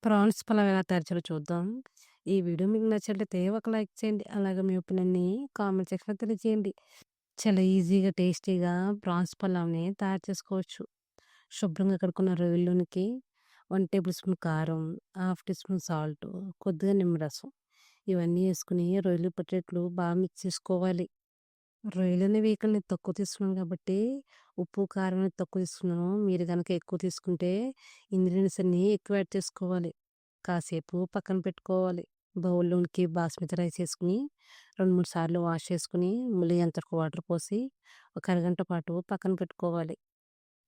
Prawns pulao ఎలా తయారు చేయాలో చూద్దాం. ఈ వీడియో మీకు నచ్చినట్లయితే ఒక లైక్ చేయండి. అలాగే మీ ఒపీనియన్‌ని కామెంట్ సెక్షన్‌లో తెలియజేయండి. చాలా ఈజీగా, టేస్టీగా ప్రాన్స్ పలావ్‌ని తయారు చేసుకోవచ్చు. శుభ్రంగా కడుక్కున్న రొయ్యల్లోనికి 1 టేబుల్ స్పూన్ కారం, హాఫ్ టీ స్పూన్ సాల్టు, కొద్దిగా నిమ్మరసం ఇవన్నీ ఏసుకొని రొయ్యలు పట్టేట్లు బాగా మిక్స్ చేసుకోవాలి. రొయ్యలనేవి ఇక్కడ నేను తక్కువ తీసుకున్నాను కాబట్టి, ఉప్పు, కారం అనేది తక్కువ తీసుకున్నాను. మీరు గనక ఎక్కువ తీసుకుంటే ఇంగ్రీడియెంట్స్ అన్నీ ఎక్కువ యాడ్ చేసుకోవాలి. కాసేపు పక్కన పెట్టుకోవాలి. బౌల్‌లోనికి బాస్మతి రైస్ ఏసుకొని 2, 3 సార్లు వాష్ చేసుకొని, ములిగేంత వరకు వాటర్ పోసి, ఒక అరగంట పాటు పక్కన పెట్టుకోవాలి.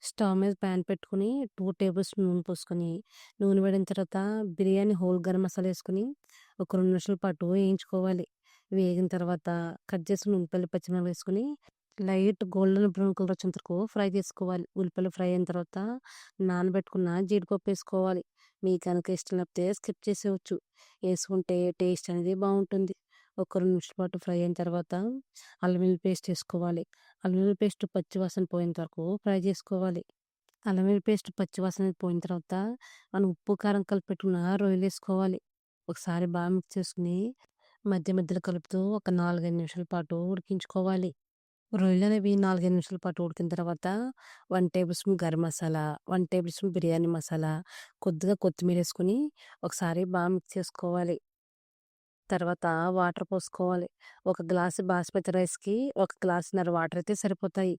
స్టవ్ మీద ప్యాన్ పెట్టుకొని 2 టేబుల్ స్పూన్ నూనె పోసుకొని, నూనె వేడైన తర్వాత బిర్యానీ హోల్ గరం మసాలా ఏసుకొని, ఒక 2 నిమిషాల పాటు వేయించుకోవాలి. వేగిన తర్వాత కట్ చేసిన ఉల్లిపాయలు, పచ్చిమిరపకాయలు వేసుకొని, లైట్ గోల్డెన్ బ్రౌన్ కలర్ వచ్చేంత వరకు ఫ్రై చేసుకోవాలి. ఉల్లిపాయలు ఫ్రై అయిన తర్వాత నానబెట్టుకున్న జీడిపప్పు ఏసుకోవాలి. మీకు గనక ఇష్టం లేకపోతే స్కిప్ చేసేయొచ్చు. ఏసుకుంటే టేస్ట్ అనేది బావుంటుంది. ఒక 2 నిమిషాల పాటు ఫ్రై అయిన తర్వాత అల్లం వెల్లుల్లి పేస్ట్ ఏసుకోవాలి. అల్లం వెల్లుల్లి పేస్ట్ పచ్చి వాసన పోయేంత వరకు ఫ్రై చేసుకోవాలి. అల్లం వెల్లుల్లి పేస్ట్ పచ్చి వాసన పోయిన తర్వాత మనం ఉప్పు, కారం కలిపి పెట్టుకున్న రొయ్యలేసుకోవాలి. ఒకసారి బాగా మిక్స్ చేసుకొని మధ్య మధ్యలో కలుపుతూ ఒక 4, 5 నిమిషాల పాటు ఉడికించుకోవాలి. రొయ్యలనేవి 4, 5 నిమిషాల పాటు ఉడికిన తర్వాత 1 table spoon garam masala, 1 table spoon biryani masala, కొద్దిగా కొత్తిమీర ఏసుకొని ఒకసారి బాగా మిక్స్ చేసుకోవాలి. తర్వాత వాటర్ పోసుకోవాలి. ఒక గ్లాసు బాస్మతి రైస్‌కి ఒక గ్లాసున్నర వాటర్ అయితే సరిపోతాయి.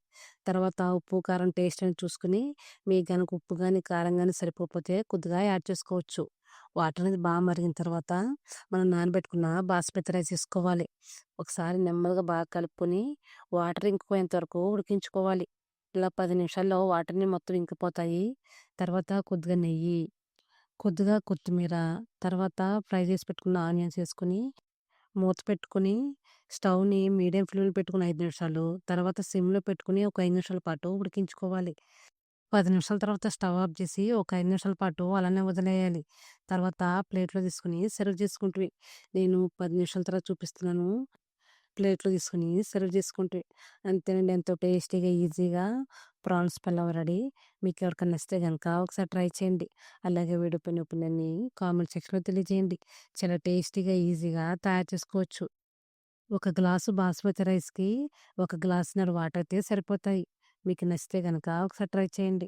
తర్వాత ఉప్పు, కారం టేస్ట్ అని చూసుకొని మీకు గనుక ఉప్పు గాని, కారం గాని సరిపోకపోతే కొద్దిగా యాడ్ చేసుకోవచ్చు. వాటర్ అనేది బాగా మరిగిన తర్వాత మనం నానబెట్టుకున్న బాస్మతి రైస్ ఏసుకోవాలి. ఒకసారి నెమ్మదిగా బాగా కలుపుకొని వాటర్ ఇంకిపోయేంత వరకు ఉడికించుకోవాలి. ఇలా 10 నిమిషాల్లో వాటర్‌ని మొత్తం ఇంకిపోతాయి. తర్వాత కొద్దిగా నెయ్యి, కొద్దిగా కొత్తిమీర, తర్వాత ఫ్రై చేసి పెట్టుకున్న ఆనియన్స్ ఏసుకొని మూత పెట్టుకొని స్టవ్‌ని మీడియం ఫ్లేమ్‌లో పెట్టుకొని 5 నిమిషాలు, తర్వాత సిమ్‌లో పెట్టుకొని ఒక 5 నిమిషాల పాటు ఉడికించుకోవాలి. 10 నిమిషాల తర్వాత స్టవ్ ఆఫ్ చేసి ఒక 5 నిమిషాల పాటు అలానే వదిలేయాలి. తర్వాత ప్లేట్‌లో తీసుకొని సర్వ్ చేసుకుంటివి. నేను 10 నిమిషాల తర్వాత చూపిస్తున్నాను. ప్లేట్‌లో తీసుకొని సర్వ్ చేసుకుంటివి. అంతేనండి. ఎంతో టేస్టీగా, ఈజీగా ప్రాన్స్ పలావ్ రెడీ. మీకు ఎవరికైనా నచ్చితే గనక ఒకసారి ట్రై చేయండి. అలాగే వీడియో పైన ఒపీనియన్‌ని కామెంట్ సెక్షన్‌లో తెలియజేయండి. చాలా టేస్టీగా, ఈజీగా తయారు చేసుకోవచ్చు. ఒక గ్లాసు బాస్మతి రైస్‌కి ఒక గ్లాసున్నర వాటర్ అయితే సరిపోతాయి. మీకు నచ్చితే గనక ఒకసారి ట్రై చేయండి.